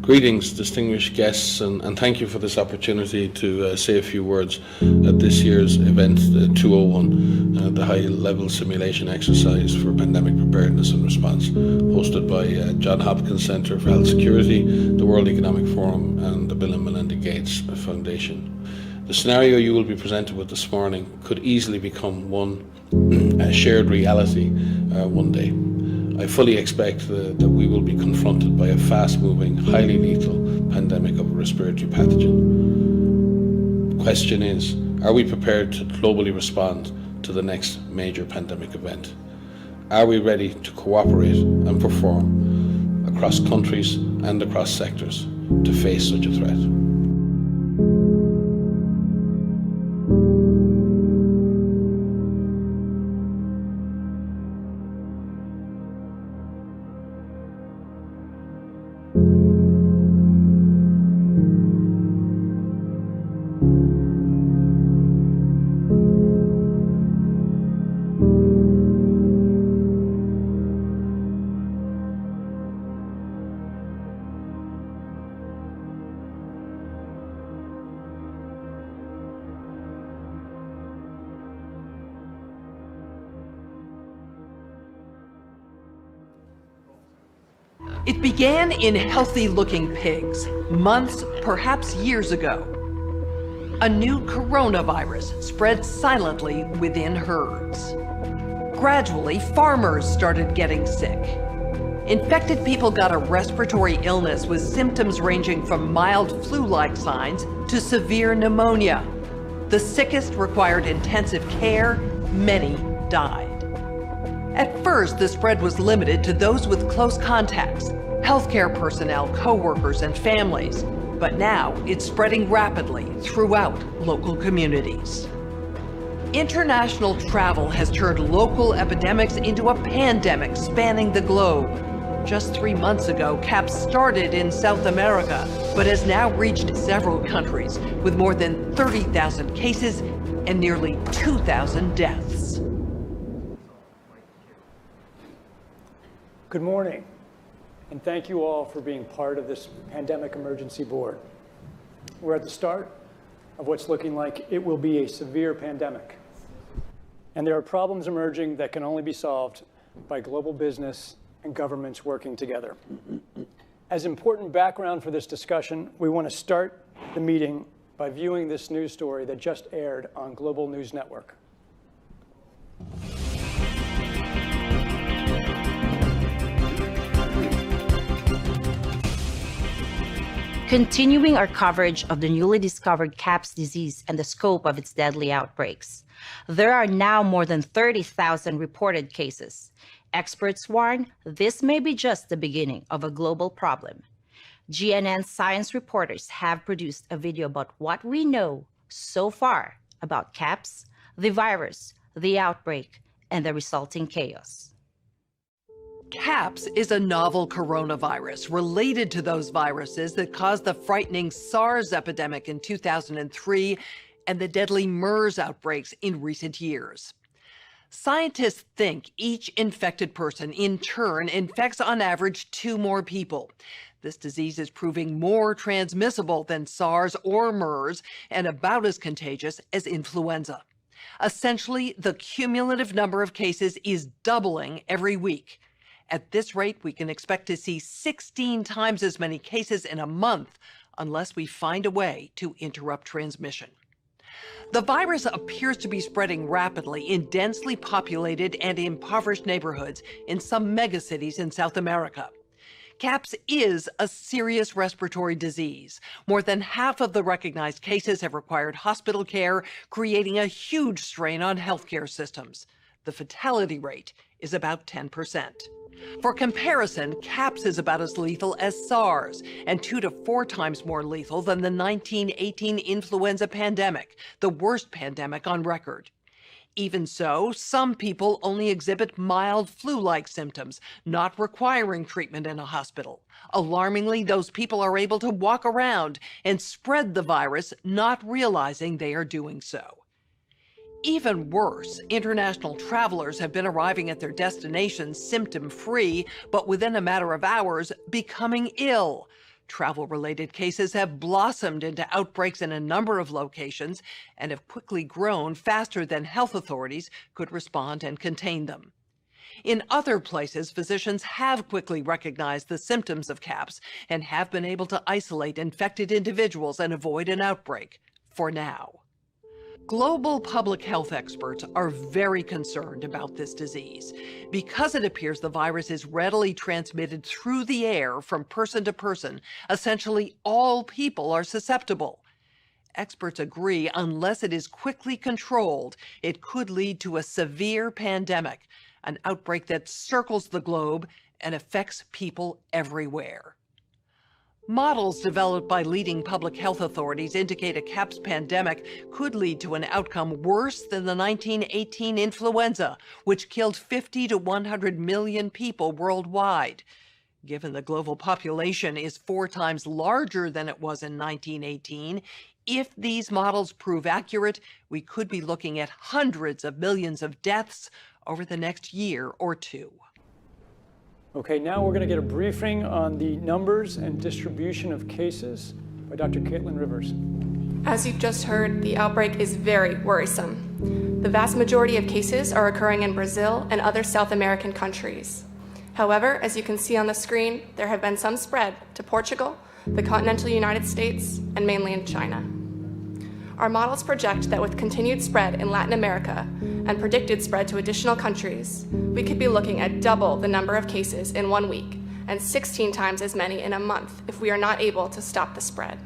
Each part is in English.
Greetings, distinguished guests, and thank you for this opportunity to say a few words at this year's event 201, the high-level simulation exercise for pandemic preparedness and response, hosted by Johns Hopkins Center for Health Security, the World Economic Forum, and the Bill and Melinda Gates Foundation. The scenario you will be presented with this morning could easily become a shared reality one day. I fully expect that we will be confronted by a fast-moving, highly lethal pandemic of a respiratory pathogen. The question is, are we prepared to globally respond to the next major pandemic event? Are we ready to cooperate and perform across countries and across sectors to face such a threat? It began in healthy-looking pigs, months, perhaps years ago. A new coronavirus spread silently within herds. Gradually, farmers started getting sick. Infected people got a respiratory illness with symptoms ranging from mild flu-like signs to severe pneumonia. The sickest required intensive care, many died. At first, the spread was limited to those with close contacts, healthcare personnel, co-workers, and families. But now, it's spreading rapidly throughout local communities. International travel has turned local epidemics into a pandemic spanning the globe. Just 3 months ago, CAPS started in South America, but has now reached several countries with more than 30,000 cases and nearly 2,000 deaths. Good morning, and thank you all for being part of this Pandemic Emergency Board. We're at the start of what's looking like it will be a severe pandemic. And there are problems emerging that can only be solved by global business and governments working together. As important background for this discussion, we want to start the meeting by viewing this news story that just aired on Global News Network. Continuing our coverage of the newly discovered CAPS disease and the scope of its deadly outbreaks, there are now more than 30,000 reported cases. Experts warn this may be just the beginning of a global problem. GNN science reporters have produced a video about what we know so far about CAPS, the virus, the outbreak, and the resulting chaos. CAPS is a novel coronavirus related to those viruses that caused the frightening SARS epidemic in 2003 and the deadly MERS outbreaks in recent years. Scientists think each infected person in turn infects on average 2 more people. This disease is proving more transmissible than SARS or MERS and about as contagious as influenza. Essentially, the cumulative number of cases is doubling every week. At this rate, we can expect to see 16 times as many cases in a month unless we find a way to interrupt transmission. The virus appears to be spreading rapidly in densely populated and impoverished neighborhoods in some megacities in South America. CAPS is a serious respiratory disease. More than half of the recognized cases have required hospital care, creating a huge strain on healthcare systems. The fatality rate is about 10%. For comparison, CAPS is about as lethal as SARS and 2 to 4 times more lethal than the 1918 influenza pandemic, the worst pandemic on record. Even so, some people only exhibit mild flu-like symptoms, not requiring treatment in a hospital. Alarmingly, those people are able to walk around and spread the virus, not realizing they are doing so. Even worse, international travelers have been arriving at their destinations symptom-free, but within a matter of hours, becoming ill. Travel-related cases have blossomed into outbreaks in a number of locations and have quickly grown faster than health authorities could respond and contain them. In other places, physicians have quickly recognized the symptoms of CAPS and have been able to isolate infected individuals and avoid an outbreak, for now. Global public health experts are very concerned about this disease because it appears the virus is readily transmitted through the air from person to person. Essentially, all people are susceptible. Experts agree unless it is quickly controlled, it could lead to a severe pandemic, an outbreak that circles the globe and affects people everywhere. Models developed by leading public health authorities indicate a CAPS pandemic could lead to an outcome worse than the 1918 influenza, which killed 50 to 100 million people worldwide. Given the global population is 4 times larger than it was in 1918, if these models prove accurate, we could be looking at hundreds of millions of deaths over the next year or two. Okay, now we're going to get a briefing on the numbers and distribution of cases by Dr. Caitlin Rivers. As you've just heard, the outbreak is very worrisome. The vast majority of cases are occurring in Brazil and other South American countries. However, as you can see on the screen, there have been some spread to Portugal, the continental United States, and mainland China. Our models project that with continued spread in Latin America and predicted spread to additional countries, we could be looking at double the number of cases in 1 week and 16 times as many in a month if we are not able to stop the spread.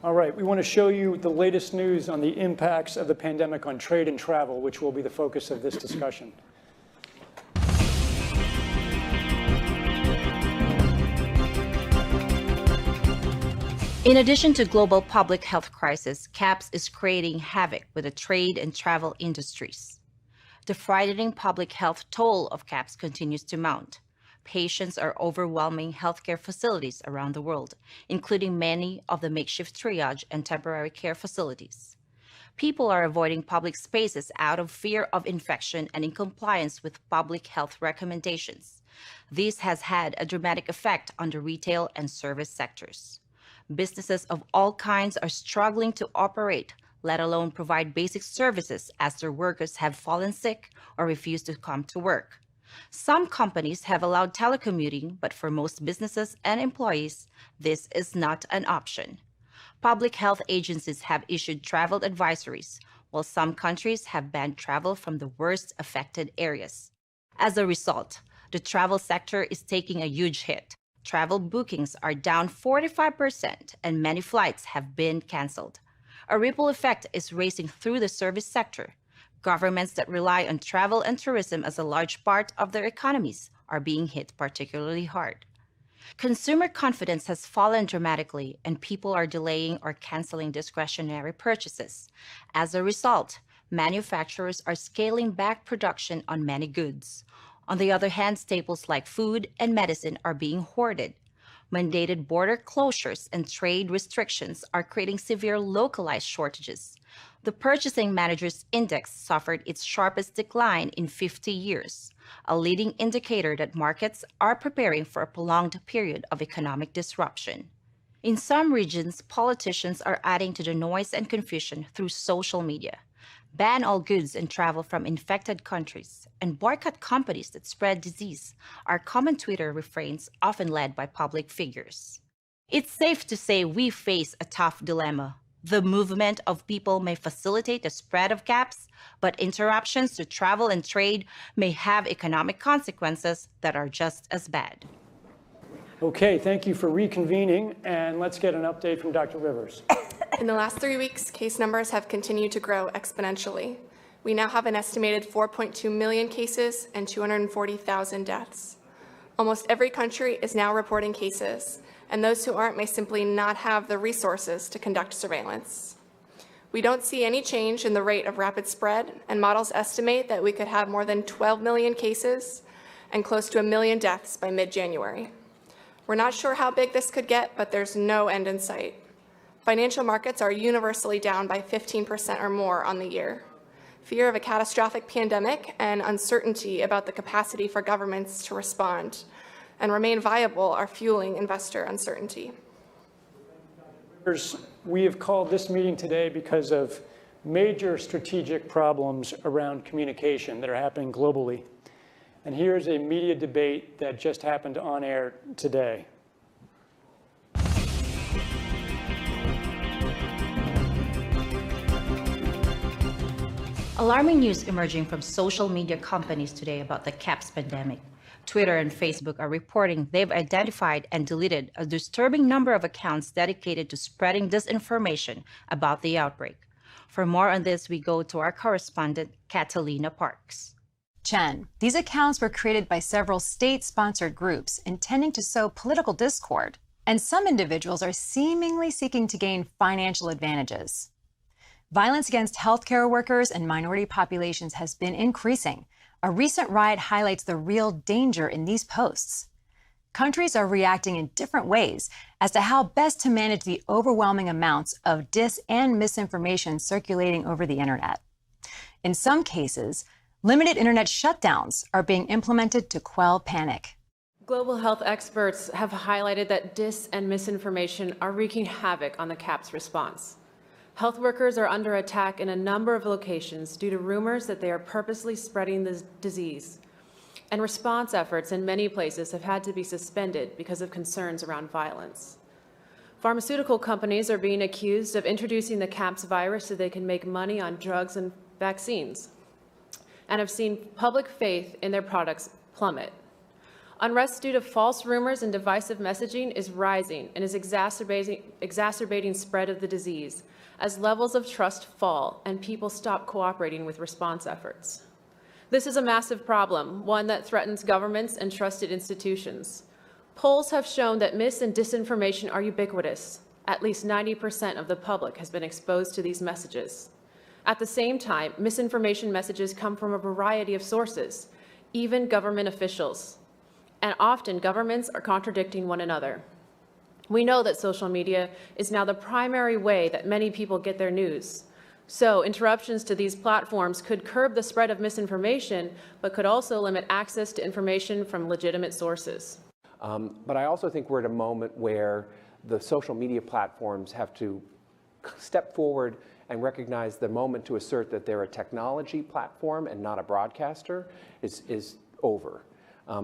All right, we want to show you the latest news on the impacts of the pandemic on trade and travel, which will be the focus of this discussion. In addition to global public health crisis, CAPS is creating havoc with the trade and travel industries. The frightening public health toll of CAPS continues to mount. Patients are overwhelming healthcare facilities around the world, including many of the makeshift triage and temporary care facilities. People are avoiding public spaces out of fear of infection and in compliance with public health recommendations. This has had a dramatic effect on the retail and service sectors. Businesses of all kinds are struggling to operate, let alone provide basic services as their workers have fallen sick or refuse to come to work. Some companies have allowed telecommuting, but for most businesses and employees, this is not an option. Public health agencies have issued travel advisories, while some countries have banned travel from the worst affected areas. As a result, the travel sector is taking a huge hit. Travel bookings are down 45%, and many flights have been canceled. A ripple effect is racing through the service sector. Governments that rely on travel and tourism as a large part of their economies are being hit particularly hard. Consumer confidence has fallen dramatically, and people are delaying or canceling discretionary purchases. As a result, manufacturers are scaling back production on many goods. On the other hand, staples like food and medicine are being hoarded. Mandated border closures and trade restrictions are creating severe localized shortages. The Purchasing Managers' Index suffered its sharpest decline in 50 years, a leading indicator that markets are preparing for a prolonged period of economic disruption. In some regions, politicians are adding to the noise and confusion through social media. Ban all goods and travel from infected countries, and boycott companies that spread disease are common Twitter refrains often led by public figures. It's safe to say we face a tough dilemma. The movement of people may facilitate the spread of caps, but interruptions to travel and trade may have economic consequences that are just as bad. Okay, thank you for reconvening, and let's get an update from Dr. Rivers. In the last 3 weeks, case numbers have continued to grow exponentially. We now have an estimated 4.2 million cases and 240,000 deaths. Almost every country is now reporting cases, and those who aren't may simply not have the resources to conduct surveillance. We don't see any change in the rate of rapid spread, and models estimate that we could have more than 12 million cases and close to 1 million deaths by mid-January. We're not sure how big this could get, but there's no end in sight. Financial markets are universally down by 15% or more on the year. Fear of a catastrophic pandemic and uncertainty about the capacity for governments to respond and remain viable are fueling investor uncertainty. We have called this meeting today because of major strategic problems around communication that are happening globally. And here's a media debate that just happened on air today. Alarming news emerging from social media companies today about the CAPS pandemic. Twitter and Facebook are reporting they've identified and deleted a disturbing number of accounts dedicated to spreading disinformation about the outbreak. For more on this, we go to our correspondent, Catalina Parks. Jen, these accounts were created by several state-sponsored groups intending to sow political discord, and some individuals are seemingly seeking to gain financial advantages. Violence against healthcare workers and minority populations has been increasing. A recent riot highlights the real danger in these posts. Countries are reacting in different ways as to how best to manage the overwhelming amounts of dis and misinformation circulating over the internet. In some cases, limited internet shutdowns are being implemented to quell panic. Global health experts have highlighted that dis and misinformation are wreaking havoc on the CAPS response. Health workers are under attack in a number of locations due to rumors that they are purposely spreading the disease. And response efforts in many places have had to be suspended because of concerns around violence. Pharmaceutical companies are being accused of introducing the CAPS virus so they can make money on drugs and vaccines, and have seen public faith in their products plummet. Unrest due to false rumors and divisive messaging is rising and is exacerbating spread of the disease as levels of trust fall and people stop cooperating with response efforts. This is a massive problem, one that threatens governments and trusted institutions. Polls have shown that mis and disinformation are ubiquitous. At least 90% of the public has been exposed to these messages. At the same time, misinformation messages come from a variety of sources, even government officials. And often governments are contradicting one another. We know that social media is now the primary way that many people get their news. So interruptions to these platforms could curb the spread of misinformation, but could also limit access to information from legitimate sources. But I also think we're at a moment where the social media platforms have to step forward and recognize the moment to assert that they're a technology platform and not a broadcaster is over.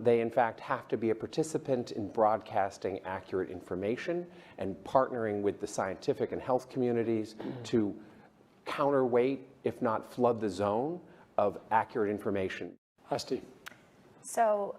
They, in fact, have to be a participant in broadcasting accurate information and partnering with the scientific and health communities to counterweight, if not flood the zone, of accurate information. Asti. So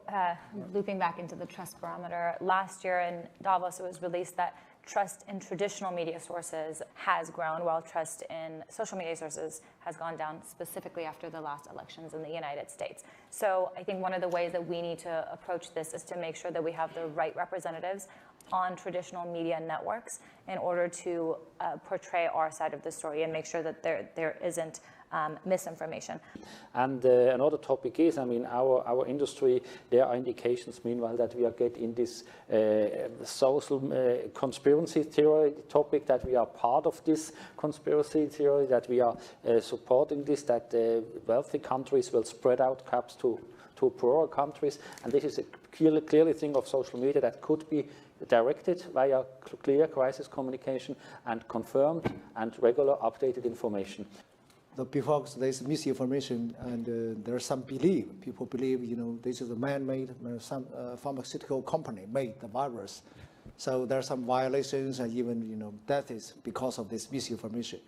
looping back into the trust barometer, last year in Davos it was released that trust in traditional media sources has grown, while trust in social media sources has gone down, specifically after the last elections in the United States. So I think one of the ways that we need to approach this is to make sure that we have the right representatives on traditional media networks in order to portray our side of the story and make sure that there isn't misinformation. And another topic is, I mean, our industry, there are indications meanwhile that we are getting this social conspiracy theory topic, that we are part of this conspiracy theory, that we are supporting this, that wealthy countries will spread out caps to poorer countries. And this is a clearly thing of social media that could be directed via clear crisis communication and confirmed and regular updated information. Before there's misinformation and there's some belief. People believe, this is a man-made, some pharmaceutical company made the virus. So there are some violations and even, death is because of this misinformation.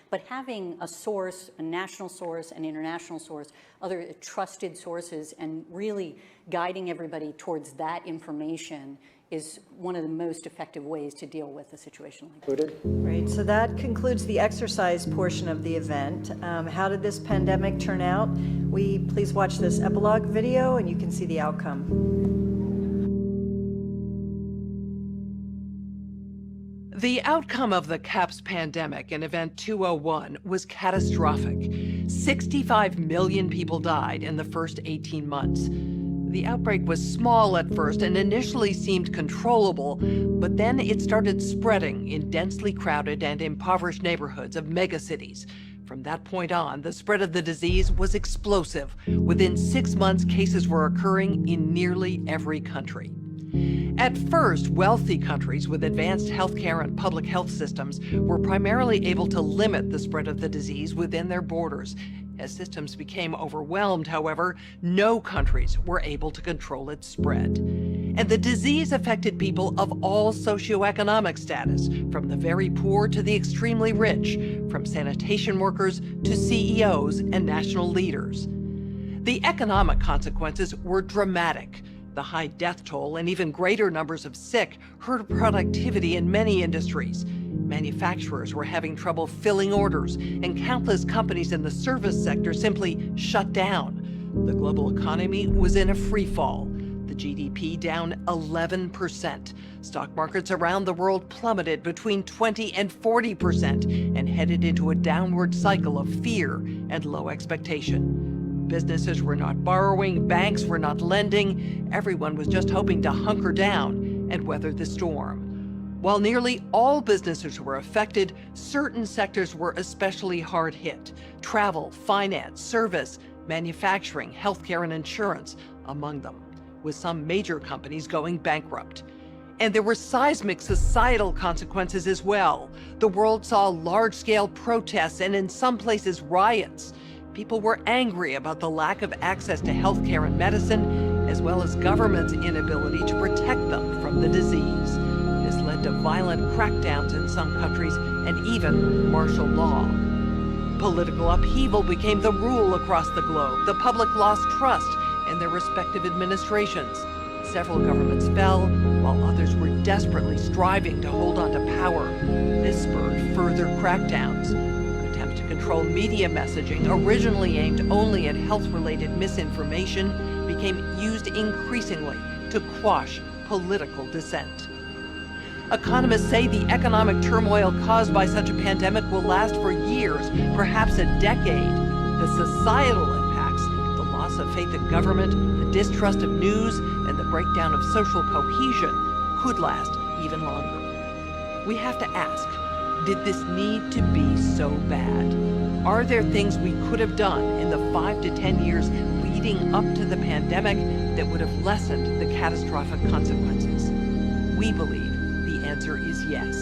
But having a source, a national source, an international source, other trusted sources, and really guiding everybody towards that information is one of the most effective ways to deal with a situation like this. Great, so that concludes the exercise portion of the event. How did this pandemic turn out? Please watch this epilogue video and you can see the outcome. The outcome of the CAPS pandemic in Event 201 was catastrophic. 65 million people died in the first 18 months. The outbreak was small at first and initially seemed controllable, but then it started spreading in densely crowded and impoverished neighborhoods of megacities. From that point on, the spread of the disease was explosive. Within 6 months, cases were occurring in nearly every country. At first, wealthy countries with advanced healthcare and public health systems were primarily able to limit the spread of the disease within their borders. As systems became overwhelmed, however, no countries were able to control its spread. And the disease affected people of all socioeconomic status, from the very poor to the extremely rich, from sanitation workers to CEOs and national leaders. The economic consequences were dramatic. The high death toll and even greater numbers of sick hurt productivity in many industries. Manufacturers were having trouble filling orders, and countless companies in the service sector simply shut down. The global economy was in a free fall. The GDP down 11%. Stock markets around the world plummeted between 20 and 40% and headed into a downward cycle of fear and low expectation. Businesses were not borrowing, banks were not lending. Everyone was just hoping to hunker down and weather the storm. While nearly all businesses were affected, certain sectors were especially hard hit. Travel, finance, service, manufacturing, healthcare, and insurance among them, with some major companies going bankrupt. And there were seismic societal consequences as well. The world saw large-scale protests and in some places riots. People were angry about the lack of access to healthcare and medicine, as well as government's inability to protect them from the disease. This led to violent crackdowns in some countries and even martial law. Political upheaval became the rule across the globe. The public lost trust in their respective administrations. Several governments fell, while others were desperately striving to hold on to power. This spurred further crackdowns. Attempts to control media messaging, originally aimed only at health-related misinformation, became used increasingly to quash political dissent. Economists say the economic turmoil caused by such a pandemic will last for years, perhaps a decade. The societal impacts, the loss of faith in government, the distrust of news, and the breakdown of social cohesion could last even longer. We have to ask, did this need to be so bad? Are there things we could have done in the 5 to 10 years leading up to the pandemic that would have lessened the catastrophic consequences? We believe the answer is yes.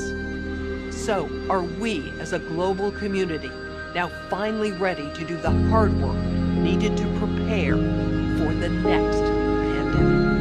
So, are we as a global community now finally ready to do the hard work needed to prepare for the next pandemic?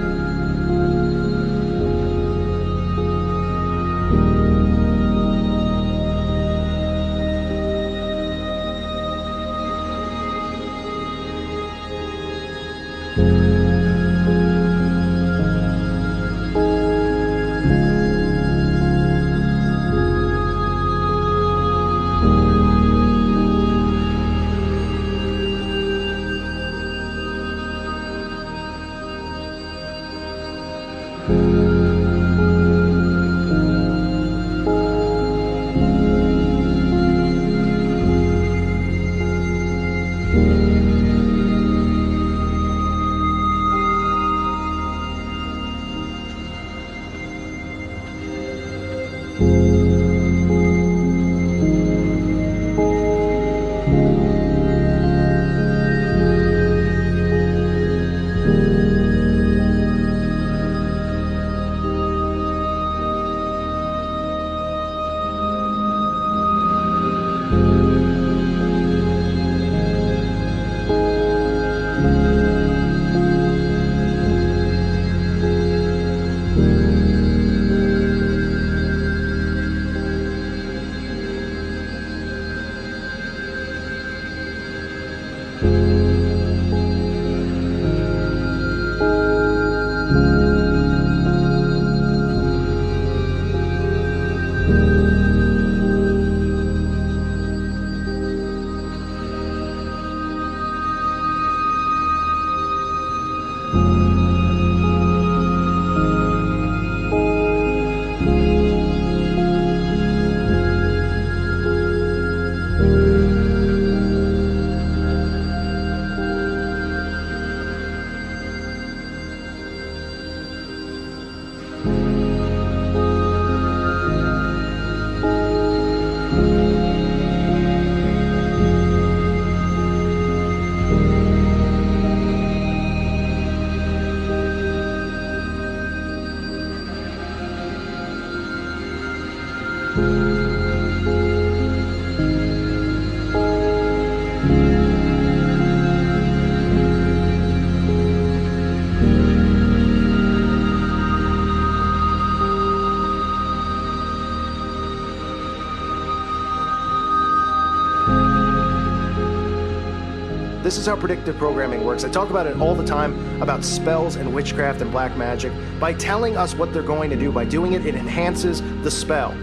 This is how predictive programming works. I talk about it all the time, about spells and witchcraft and black magic. By telling us what they're going to do, by doing it, it enhances the spell.